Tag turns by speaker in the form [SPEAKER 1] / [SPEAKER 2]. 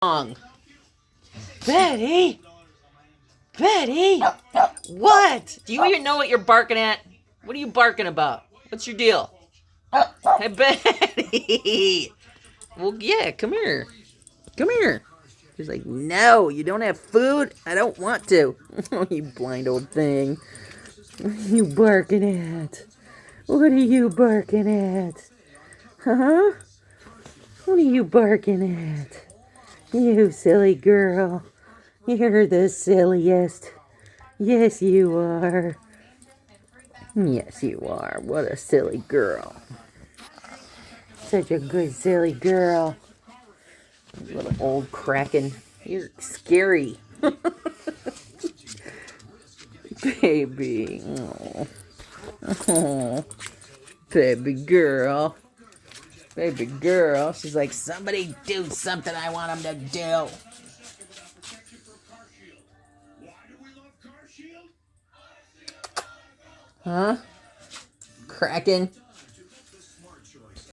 [SPEAKER 1] wrong. Betty? Betty? What? Do you even know what you're barking at? What are you barking about? What's your deal? Hey, Betty! Well, yeah, come here. Come here. She's like, no, you don't have food? I don't want to. Oh, you blind old thing. What are you barking at? What are you barking at? Huh? What are you barking at? You silly girl. You're the silliest. Yes, you are. Yes, you are. What a silly girl. Such a good silly girl. Little old Kraken. You're scary. Baby. Oh. Oh. Baby girl. Baby girl. She's like, somebody do something I want them to do. Huh? Kraken?